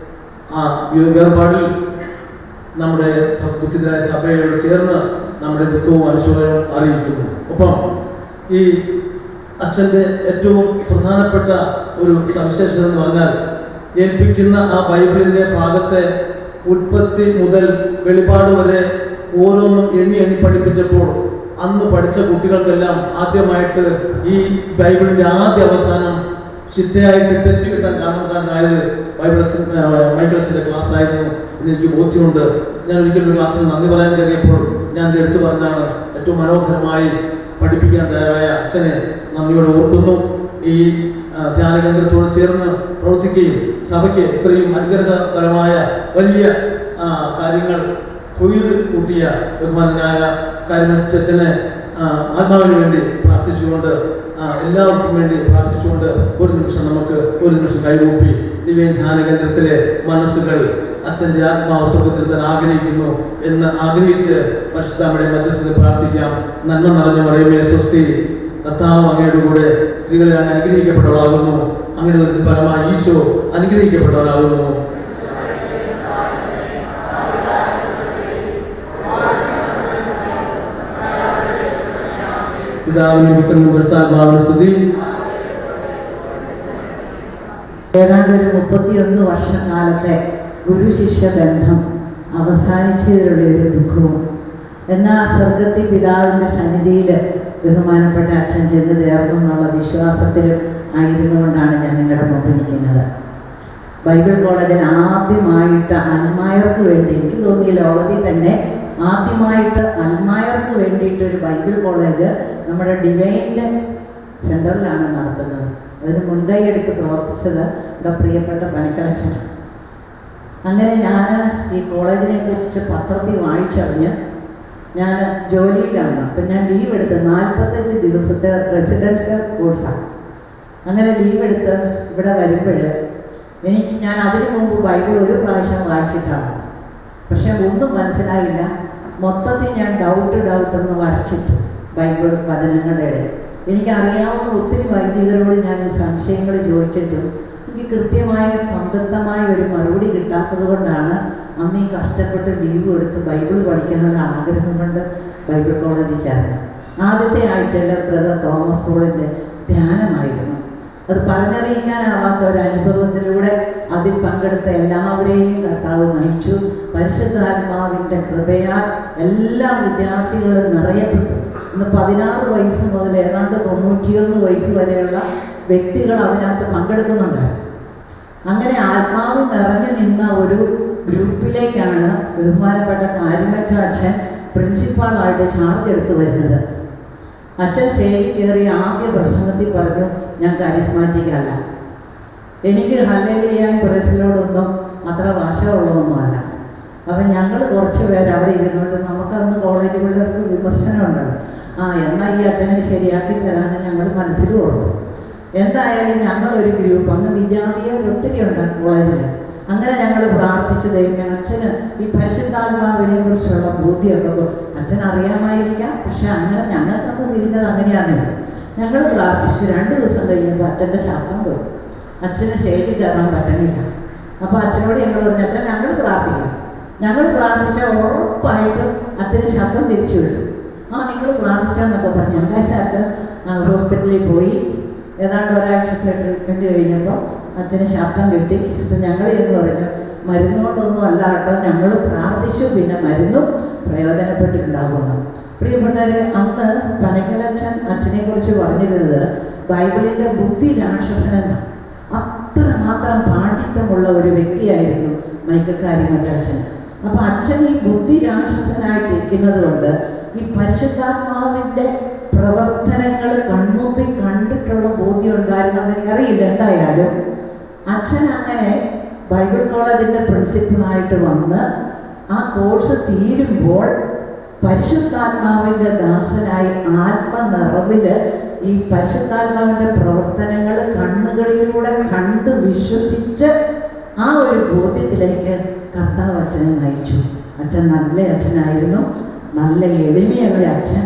ആ വേർപാടിൽ നമ്മുടെ ദുഃഖിതരായ സഭയോട് ചേർന്ന് നമ്മുടെ ദുഃഖവും അനുശോചനവും അറിയിക്കുന്നു. ഒപ്പം ഈ അച്ഛൻ്റെ ഏറ്റവും പ്രധാനപ്പെട്ട ഒരു സവിശേഷത എന്ന് പറഞ്ഞാൽ, ഏൽപ്പിക്കുന്ന ആ ബൈബിളിൻ്റെ ഭാഗത്തെ ഉൽപ്പത്തി മുതൽ വെളിപാട് വരെ ഓരോന്നും എണ്ണി എണ്ണി പഠിപ്പിച്ചപ്പോൾ അന്ന് പഠിച്ച കുട്ടികൾക്കെല്ലാം ആദ്യമായിട്ട് ഈ ബൈബിളിൻ്റെ ആദ്യ അവസാനം ചിട്ടയായിട്ട് ടച്ച് കിട്ടാൻ കാരണക്കാരനായത് മൈക്കിൾ അച്ഛൻ്റെ ക്ലാസ് ആയിരുന്നു എന്നെനിക്ക് ബോധ്യമുണ്ട്. ഞാൻ ഒരിക്കലും ഒരു ക്ലാസ്സിൽ നന്ദി പറയാൻ കയറിയപ്പോൾ ഞാൻ ഇത് എടുത്തു പറഞ്ഞാണ്. ഏറ്റവും മനോഹരമായി പഠിപ്പിക്കാൻ തയ്യാറായ അച്ഛനെ നന്ദിയോടെ ഓർക്കുന്നു. ഈ ധ്യാനകേന്ദ്രത്തോട് ചേർന്ന് പ്രവർത്തിക്കുകയും സഭയ്ക്ക് ഇത്രയും അനുഗ്രഹപരമായ വലിയ കാര്യങ്ങൾ കൊയ്ത് കൂട്ടിയ ബഹുമാനായ കാരിമറ്റച്ചനെ ആത്മാവിന് വേണ്ടി പ്രാർത്ഥിച്ചുകൊണ്ട്, എല്ലാവർക്കും വേണ്ടി പ്രാർത്ഥിച്ചുകൊണ്ട് ഒരു നിമിഷം കൈകൂപ്പി ഡിവൈൻ ധ്യാനകേന്ദ്രത്തിലെ മനസ്സുകൾ അച്ഛൻ്റെ ആത്മാവ് സ്വർഗത്തിൽ തന്നെ ആഗ്രഹിക്കുന്നു എന്ന് ആഗ്രഹിച്ച് പരിശുദ്ധ അമ്മയുടെ മധ്യസ്ഥതയിൽ പ്രാർത്ഥിക്കാം. നന്മ നിറഞ്ഞ മറിയമേ സ്വസ്തി, കർത്താവ് അങ്ങയുടെ കൂടെ സ്ത്രീകളിൽ അങ്ങ് അനുഗ്രഹിക്കപ്പെട്ടവളാകുന്നു. അങ്ങനെ ഒരു ഫലമായി ഈശോ അനുഗ്രഹിക്കപ്പെട്ടവനാകുന്നു. പിതാവിനും പുത്രനും പരിശുദ്ധാത്മാവിനും സ്തുതി. ഏതാണ്ട് ഒരു 31 വർഷക്കാലത്തെ ഗുരു ശിഷ്യ ബന്ധം അവസാനിച്ചതിലുള്ള ഒരു ദുഃഖവും, എന്നാൽ സ്വർഗത്തിൽ പിതാവിൻ്റെ സന്നിധിയിൽ ബഹുമാനപ്പെട്ട അച്ഛൻ ചെന്ന് ചേർന്നു എന്നുള്ള വിശ്വാസത്തിൽ ആയിരുന്നുകൊണ്ടാണ് ഞാൻ നിങ്ങളുടെ മുമ്പിൽ നിൽക്കുന്നത്. ബൈബിൾ കോളേജിൽ ആദ്യമായിട്ട് അൽമായർക്ക് വേണ്ടി, എനിക്ക് തോന്നി ലോകത്തിൽ തന്നെ ആദ്യമായിട്ട് അൽമായർക്ക് വേണ്ടിയിട്ടൊരു ബൈബിൾ കോളേജ് നമ്മുടെ ഡിവൈൻ്റെ സെൻറ്ററിലാണ് നടത്തുന്നത്. അതിന് മുൻകൈ എടുത്ത് പ്രവർത്തിച്ചത് ഇവിടെ പ്രിയപ്പെട്ട പനക്കലച്ചൻ. അങ്ങനെ ഞാൻ ഈ കോളേജിനെ കുറിച്ച് പത്രത്തിൽ വായിച്ചറിഞ്ഞ് ഞാൻ ജോലിയിലാണ്. അപ്പം ഞാൻ ലീവ് എടുത്ത് 45 ദിവസത്തെ റെസിഡൻഷ്യൽ കോഴ്സാണ്. അങ്ങനെ ലീവ് എടുത്ത് ഇവിടെ വരുമ്പോൾ ഞാൻ അതിനു മുമ്പ് ബൈബിൾ ഒരു പ്രാവശ്യം വായിച്ചിട്ടാണ്. പക്ഷെ ഒന്നും മനസ്സിലായില്ല. മൊത്തത്തിൽ ഞാൻ ഡൗട്ട് എന്ന് വരച്ചിട്ടു ബൈബിൾ വചനങ്ങളുടെ ഇടയിൽ. എനിക്കറിയാവുന്ന ഒത്തിരി വൈദികരോട് ഞാൻ ഈ സംശയങ്ങൾ ചോദിച്ചിട്ടും എനിക്ക് കൃത്യമായ സംതൃപ്തമായ ഒരു മറുപടി കിട്ടാത്തത് കൊണ്ടാണ് അന്ന് ഈ കഷ്ടപ്പെട്ട് ലീവ് എടുത്ത് ബൈബിൾ പഠിക്കാനുള്ള ആഗ്രഹം കൊണ്ട് ബൈബിൾ കോളേജിൽ ചേർന്നു. ആദ്യത്തെ ആഴ്ചയിൽ ബ്രദർ തോമസ് പോളിൻ്റെ ധ്യാനമായിരുന്നു. അത് പറഞ്ഞറിയിക്കാനാവാത്ത ഒരു അനുഭവത്തിലൂടെ അതിൽ പങ്കെടുത്ത എല്ലാവരെയും കർത്താവ് നയിച്ചു. പരിശുദ്ധാത്മാവിൻ്റെ കൃപയാൽ എല്ലാ വിദ്യാർത്ഥികളും നിറയപ്പെട്ടു. ഇന്ന് 16 വയസ്സ് മുതൽ ഏതാണ്ട് 91 വയസ്സ് വരെയുള്ള വ്യക്തികൾ അതിനകത്ത് പങ്കെടുക്കുന്നുണ്ടായിരുന്നു. അങ്ങനെ ആത്മാവ് നിറഞ്ഞു നിന്ന ഒരു ഗ്രൂപ്പിലേക്കാണ് ബഹുമാനപ്പെട്ട കാര്യമറ്റ അച്ഛൻ പ്രിൻസിപ്പാളായിട്ട് ചാർജ് എടുത്ത് വരുന്നത്. അച്ഛൻ സ്റ്റേജിൽ കയറി ആദ്യ പ്രസംഗത്തിൽ പറഞ്ഞു, ഞാൻ കരിസ്മാറ്റിക് അല്ല, എനിക്ക് ഹല്ലേലൂയ പ്രേസിലോടൊന്നും അത്ര വശമുള്ളതൊന്നുമല്ല. അപ്പം ഞങ്ങൾ കുറച്ച് പേര് അവിടെ ഇരുന്നുകൊണ്ട് നമുക്കന്ന് കോളേജ് പിള്ളേർക്ക് വിമർശനമുണ്ടല്ലോ. എന്നാൽ ഈ അച്ഛനെ ശരിയാക്കി തരാമെന്ന് ഞങ്ങൾ മനസ്സിൽ ഓർത്തു. എന്തായാലും ഞങ്ങളൊരു ഗ്രൂപ്പ്, അന്ന് വിജാതീയർ ഒത്തിരി ഉണ്ട് കോളേജിൽ. അങ്ങനെ ഞങ്ങൾ പ്രാർത്ഥിച്ചു, ദൈവമേ അച്ഛന് ഈ പരിശുദ്ധാത്മാവിനെ കുറിച്ചുള്ള ബോധ്യമൊക്കെ അച്ഛൻ അറിയാമായിരിക്കാം, പക്ഷെ അങ്ങനെ ഞങ്ങൾക്കന്ന് തിരിഞ്ഞത് അങ്ങനെയാണ്. ഞങ്ങൾ പ്രാർത്ഥിച്ചു. 2 ദിവസം കഴിയുമ്പോൾ അച്ഛൻ്റെ ശബ്ദം പോയി. അച്ഛന് സ്റ്റേജിൽ കയറാൻ പറ്റണില്ല. അപ്പോൾ അച്ഛനോട് ഞങ്ങൾ പറഞ്ഞു, അച്ഛൻ ഞങ്ങൾ പ്രാർത്ഥിക്കാം. ഞങ്ങൾ പ്രാർത്ഥിച്ചാൽ ഉറപ്പായിട്ടും അച്ഛന് ശബ്ദം തിരിച്ചു വിട്ടു. നിങ്ങൾ പ്രാർത്ഥിച്ചെന്നൊക്കെ പറഞ്ഞു. എന്തായാലും അച്ഛൻ ഹോസ്പിറ്റലിൽ പോയി. ഏതാണ്ട് ഒരാഴ്ചത്തെ ട്രീറ്റ്മെൻറ്റ് കഴിഞ്ഞപ്പോൾ അച്ഛന് ശബ്ദം കിട്ടി. അപ്പം ഞങ്ങൾ എന്ന് പറഞ്ഞു, മരുന്ന് കൊണ്ടൊന്നും അല്ല കേട്ടോ, ഞങ്ങൾ പ്രാർത്ഥിച്ചു, പിന്നെ മരുന്നും പ്രയോജനപ്പെട്ടിട്ടുണ്ടാകുമെന്ന്. പ്രിയപ്പെട്ടവരെ, അന്ന് പനക്കലച്ചൻ അച്ഛനെ കുറിച്ച് പറഞ്ഞിരുന്നത് ബൈബിളിൻ്റെ ബുദ്ധി രാക്ഷസനെന്ന്. അത്രമാത്രം പാണ്ഡിത്യമുള്ള ഒരു വ്യക്തിയായിരുന്നു മൈക്കൽ കാര്യമറ്റച്ഛൻ. അപ്പം അച്ഛൻ ഈ ബുദ്ധി രാക്ഷസനായിട്ടിരിക്കുന്നത് കൊണ്ട് ഈ പരിശുദ്ധാത്മാവിൻ്റെ പ്രവർത്തനങ്ങൾ കൺമുമ്പിൽ കണ്ടിട്ടുള്ള ബോധ്യം ഉണ്ടായിരുന്നെന്ന് എനിക്കറിയില്ല. എന്തായാലും അച്ഛൻ അങ്ങനെ ബൈബിൾ കോളേജിൻ്റെ പ്രിൻസിപ്പളായിട്ട് വന്ന് ആ കോഴ്സ് തീരുമ്പോൾ പരിശുദ്ധാത്മാവിൻ്റെ ദാസനായി ആത്മനിറവിൽ ഈ പരിശുദ്ധാത്മാവിൻ്റെ പ്രവർത്തനങ്ങൾ കണ്ണുകളിലൂടെ കണ്ട് വിശ്വസിച്ച് ആ ഒരു ബോധ്യത്തിലേക്ക് കർത്താവ് അച്ഛനെ നയിച്ചു. അച്ഛൻ നല്ല അച്ഛനായിരുന്നു, നല്ല എളിമയുള്ള അച്ഛൻ.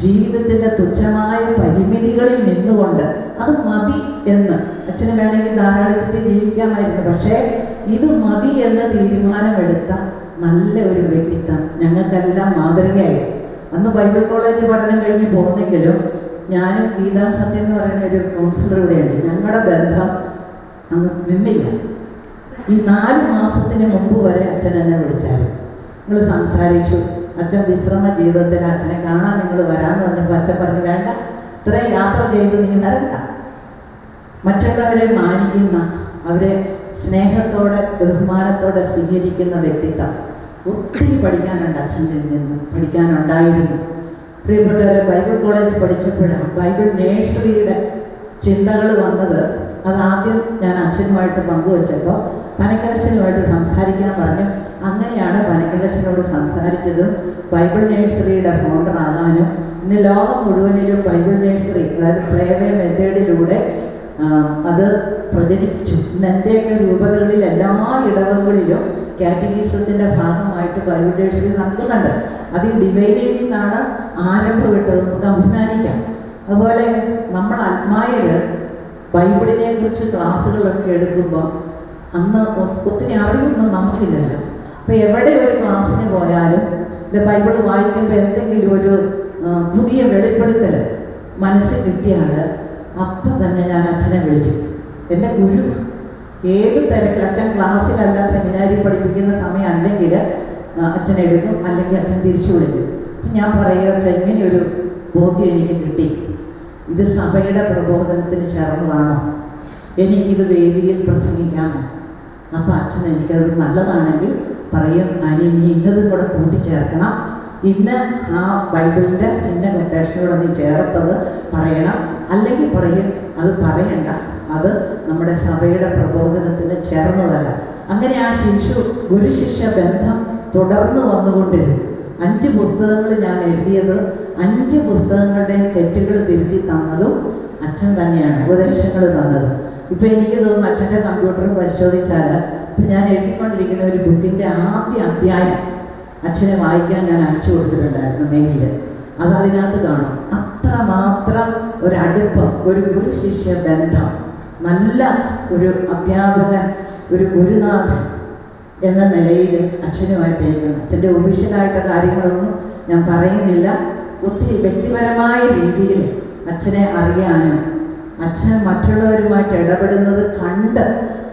ജീവിതത്തിൻ്റെ തുച്ഛമായ പരിമിതികളിൽ നിന്നുകൊണ്ട് അത് മതി എന്ന്, അച്ഛന് വേണമെങ്കിൽ ധാരാളത്തിൽ ജീവിക്കാമായിരുന്നു, പക്ഷേ ഇത് മതി എന്ന തീരുമാനമെടുത്ത നല്ല ഒരു വ്യക്തിത്വം ഞങ്ങൾക്കെല്ലാം മാതൃകയായി. അന്ന് ബൈബിൾ കോളേജ് പഠനം കഴിഞ്ഞ് പോകുന്നെങ്കിലും ഞാനും ഗീതാസത്യം എന്ന് പറയുന്ന ഒരു കൗൺസിലർ ഇവിടെയുണ്ട്. ഞങ്ങളുടെ ബന്ധം അന്ന് നിന്നില്ല. ഈ 4 മാസത്തിന് മുമ്പ് വരെ അച്ഛൻ എന്നെ വിളിച്ചായിരുന്നു. നിങ്ങൾ സംസാരിച്ചു. അച്ഛൻ വിശ്രമ ജീവിതത്തിൽ അച്ഛനെ കാണാൻ നിങ്ങൾ വരാമെന്ന് പറഞ്ഞപ്പോൾ അച്ഛൻ പറഞ്ഞു, വേണ്ട, ഇത്രയും യാത്ര ചെയ്ത് നിങ്ങൾ വരണ്ട. മറ്റുള്ളവരെ മാനിക്കുന്ന, അവരെ സ്നേഹത്തോടെ ബഹുമാനത്തോടെ സ്വീകരിക്കുന്ന വ്യക്തിത്വം. ഒത്തിരി പഠിക്കാനുണ്ട് അച്ഛനിൽ നിന്ന്, പഠിക്കാനുണ്ടായിരുന്നു. പ്രിയപ്പെട്ടവരെ, ബൈബിൾ കോളേജിൽ പഠിച്ചപ്പോഴാണ് ബൈബിൾ നേഴ്സറിയുടെ ചിന്തകൾ വന്നത്. അതാദ്യം ഞാൻ അച്ഛനുമായിട്ട് പങ്കുവച്ചപ്പോൾ പനക്കലച്ചനുമായിട്ട് സംസാരിക്കാൻ പറഞ്ഞു. അങ്ങനെയാണ് പനക്കലച്ചനോട് സംസാരിച്ചതും ബൈബിൾ നേഴ്സറിയുടെ ഫൗണ്ടറാകാനും ഇന്ന് ലോകം മുഴുവനിലും ബൈബിൾ നേഴ്സറി, അതായത് പ്ലേവേ മെത്തേഡിലൂടെ അത് പ്രചരിച്ചു. ഇന്ന് എൻ്റെയൊക്കെ രൂപതകളിൽ എല്ലാ ഇടവകളിലും കാറ്റഗീസത്തിൻ്റെ ഭാഗമായിട്ട് ബൈബിൾ നേഴ്സറി നടക്കുന്നുണ്ട്. അത് ഈ ഡിവൈനിൽ നിന്നാണ് ആരംഭം വിട്ടത്, നമുക്ക് അഭിമാനിക്കാം. അതുപോലെ നമ്മൾ അൽമായർ ബൈബിളിനെ കുറിച്ച് ക്ലാസ്സുകളൊക്കെ എടുക്കുമ്പോൾ അന്ന് ഒത്തിരി അറിവൊന്നും നമുക്കില്ലല്ലോ. അപ്പോൾ എവിടെ ഒരു ക്ലാസ്സിന് പോയാലും ബൈബിൾ വായിക്കുമ്പോൾ എന്തെങ്കിലും ഒരു പുതിയ വെളിപ്പെടുത്തൽ മനസ്സിൽ കിട്ടിയാൽ അപ്പം തന്നെ ഞാൻ അച്ഛനെ വിളിക്കും. എൻ്റെ ഗുരു ഏത് തിരക്കിൽ, അച്ഛൻ ക്ലാസ്സിലല്ല സെമിനാരി പഠിപ്പിക്കുന്ന സമയം അല്ലെങ്കിൽ അച്ഛൻ എടുക്കും, അല്ലെങ്കിൽ അച്ഛൻ തിരിച്ചു വിളിക്കും. അപ്പം ഞാൻ പറയുക, ഇങ്ങനെയൊരു ബോധ്യം എനിക്ക് കിട്ടി, ഇത് സഭയുടെ പ്രബോധനത്തിന് ചേർന്നതാണോ, എനിക്കിത് വേദിയിൽ പ്രസംഗിക്കാമോ? അപ്പം അച്ഛൻ എനിക്കത് നല്ലതാണെങ്കിൽ പറയും, അനി നീ ഇന്നതും കൂടെ കൂട്ടിച്ചേർക്കണം, ഇന്ന് ആ ബൈബിളിൻ്റെ ഇന്ന കൊട്ടേഷനോടെ നീ ചേർത്തത് പറയണം, അല്ലെങ്കിൽ പറയും അത് പറയണ്ട, അത് നമ്മുടെ സഭയുടെ പ്രബോധനത്തിന് ചേർന്നതല്ല. അങ്ങനെ ആ ഗുരു ശിഷ്യ ബന്ധം തുടർന്ന് വന്നുകൊണ്ടിരുന്നു. 5 പുസ്തകങ്ങൾ ഞാൻ എഴുതിയത്, 5 പുസ്തകങ്ങളുടെയും തെറ്റുകൾ തിരുത്തി തന്നതും അച്ഛൻ തന്നെയാണ്, ഉപദേശങ്ങൾ തന്നത്. ഇപ്പം എനിക്ക് തോന്നുന്നു അച്ഛൻ്റെ കമ്പ്യൂട്ടർ പരിശോധിച്ചാൽ ഇപ്പം ഞാൻ എഴുതിക്കൊണ്ടിരിക്കുന്ന ഒരു ബുക്കിൻ്റെ ആദ്യ അധ്യായം അച്ഛനെ വായിക്കാൻ ഞാൻ അയച്ചു കൊടുത്തിട്ടുണ്ടായിരുന്നു മെയിലിൽ. അത് അതിനകത്ത് കാണും. അത്രമാത്രം ഒരടുപ്പം, ഒരു ഗുരു ശിഷ്യ ബന്ധം, നല്ല ഒരു അധ്യാപകൻ, ഒരു ഗുരുനാഥൻ എന്ന നിലയിൽ അച്ഛനുമായിട്ട് ഇരിക്കണം. അച്ഛൻ്റെ ഒഫീഷ്യലായിട്ട് കാര്യങ്ങളൊന്നും ഞാൻ പറയുന്നില്ല. ഒത്തിരി വ്യക്തിപരമായ രീതിയിൽ അച്ഛനെ അറിയാനും അച്ഛൻ മറ്റുള്ളവരുമായിട്ട് ഇടപെടുന്നത് കണ്ട്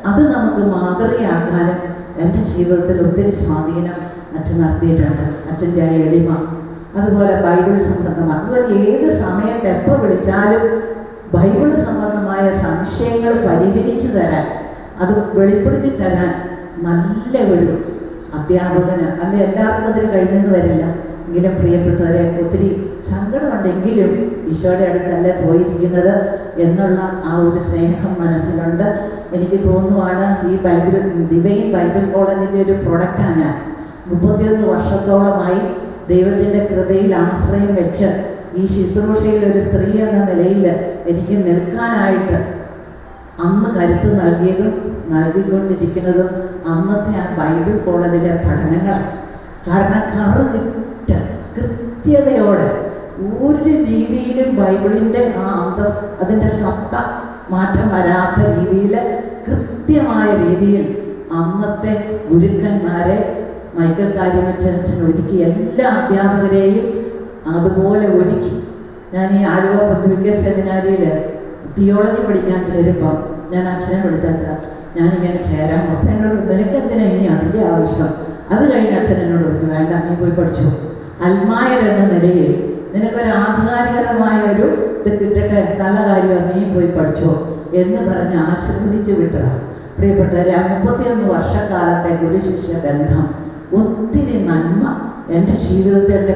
അത് നമുക്ക് മാതൃകയാക്കാനും എൻ്റെ ജീവിതത്തിൽ ഒത്തിരി സ്വാധീനം അച്ഛൻ നടത്തിയിട്ടുണ്ട്. അച്ഛൻ്റെ ആ എളിമ, അതുപോലെ ബൈബിൾ സംബന്ധമായ, അതുപോലെ ഏത് സമയത്ത് എപ്പോൾ വിളിച്ചാലും ബൈബിൾ സംബന്ധമായ സംശയങ്ങൾ പരിഹരിച്ചു തരാൻ, അത് വെളിപ്പെടുത്തി തരാൻ നല്ല ഒരു അധ്യാപകന്, അല്ലെ എല്ലാവർക്കും അതിന് കഴിഞ്ഞെന്ന് വരില്ല. എങ്കിലും പ്രിയപ്പെട്ടവരെ, ഒത്തിരി സങ്കടമുണ്ടെങ്കിലും ഈശോയുടെ അടുത്തല്ലേ പോയിരിക്കുന്നത് എന്നുള്ള ആ ഒരു സ്നേഹം മനസ്സിലുണ്ട്. എനിക്ക് തോന്നുവാണ് ഈ ഡിവൈൻ ബൈബിൾ കോളേജിൻ്റെ ഒരു പ്രൊഡക്റ്റാണ് ഞാൻ. 31 വർഷത്തോളമായി ദൈവത്തിൻ്റെ കൃപയിൽ ആശ്രയം വെച്ച് ഈ ശുശ്രൂഷയിൽ ഒരു സ്ത്രീ എന്ന നിലയിൽ എനിക്ക് നിൽക്കാനായിട്ട് അന്ന് കരുത്ത് നൽകിയതും നൽകിക്കൊണ്ടിരിക്കുന്നതും അന്നത്തെ ആ ബൈബിൾ കോളേജിലെ പഠനങ്ങൾ. കാരണം കൃത്യതയോടെ ഒരു രീതിയിലും ബൈബിളിൻ്റെ ആ അതിൻ്റെ സത്ത മാറ്റം വരാത്ത രീതിയിൽ കൃത്യമായ രീതിയിൽ അന്നത്തെ ഗുരുക്കന്മാരെ മൈക്കൽ കാര്യമറ്റൻ ഒരുക്കി, എല്ലാ അധ്യാപകരെയും അതുപോലെ ഒരുക്കി. ഞാൻ ഈ ആലുവ പന്തിവിക്ക സെമിനാരിയിൽ തിയോളജി പഠിക്കാൻ ചേരുമ്പം ഞാൻ അച്ഛനെ വിളിച്ചാച്ചാ ഞാനിങ്ങനെ ചേരാം. അപ്പം എന്നോട് നിനക്ക് എന്തിനാ ഇനി അതിൻ്റെ ആവശ്യം? അത് കഴിഞ്ഞ് അച്ഛൻ എന്നോട് പറഞ്ഞു, വേണ്ട, നീ പോയി പഠിച്ചു. അൽമായർ എന്ന നിലയിൽ നിനക്കൊരു ആധികാരികമായ ഒരു ഇത് കിട്ടട്ടെ, നല്ല കാര്യമാണ്, നീ പോയി പഠിച്ചോ എന്ന് പറഞ്ഞ് ആശീർവദിച്ച് വിട്ടതാണ്. പ്രിയപ്പെട്ടവരെ, 31 വർഷക്കാലത്തെ ഗുരുശിഷ്യ ബന്ധം ഒത്തിരി നന്മ എൻ്റെ ജീവിതത്തിൽ, എൻ്റെ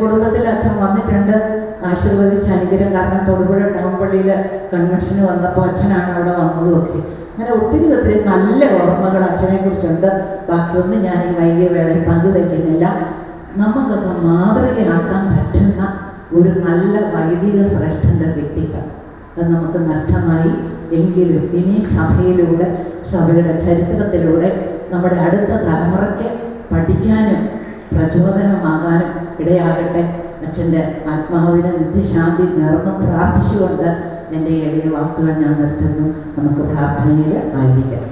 കുടുംബത്തിൽ അച്ഛൻ വന്നിട്ടുണ്ട്, ആശീർവദിച്ച് അനുഗ്രഹം. കാരണം തൊടുപുഴ ടൗൺ പള്ളിയിൽ കൺവെൻഷന് വന്നപ്പോൾ അച്ഛനാണ് അവിടെ വന്നതുമൊക്കെ. അങ്ങനെ ഒത്തിരി നല്ല ഓർമ്മകൾ അച്ഛനെക്കുറിച്ചുണ്ട്. ബാക്കിയൊന്നും ഞാൻ ഈ വൈകിയ വേളയിൽ പങ്കുവയ്ക്കുന്നില്ല. നമുക്കൊക്കെ മാതൃകയാക്കാൻ പറ്റുന്ന ഒരു നല്ല വൈദിക ശ്രേഷ്ഠൻ്റെ വ്യക്തിത്വം അത് നമുക്ക് നഷ്ടമായി. എങ്കിലും ഇനി സഭയിലൂടെ, സഭയുടെ ചരിത്രത്തിലൂടെ നമ്മുടെ അടുത്ത തലമുറയ്ക്ക് പഠിക്കാനും പ്രചോദനമാകാനും ഇടയാകട്ടെ. അച്ഛൻ്റെ ആത്മാവിന് നിത്യശാന്തി നേർന്ന് പ്രാർത്ഥിച്ചുകൊണ്ട് എൻ്റെ എളിയ വാക്കുകൾ ഞാൻ നിർത്തുന്നു. നമുക്ക് പ്രാർത്ഥനയിൽ ആയിരിക്കാം.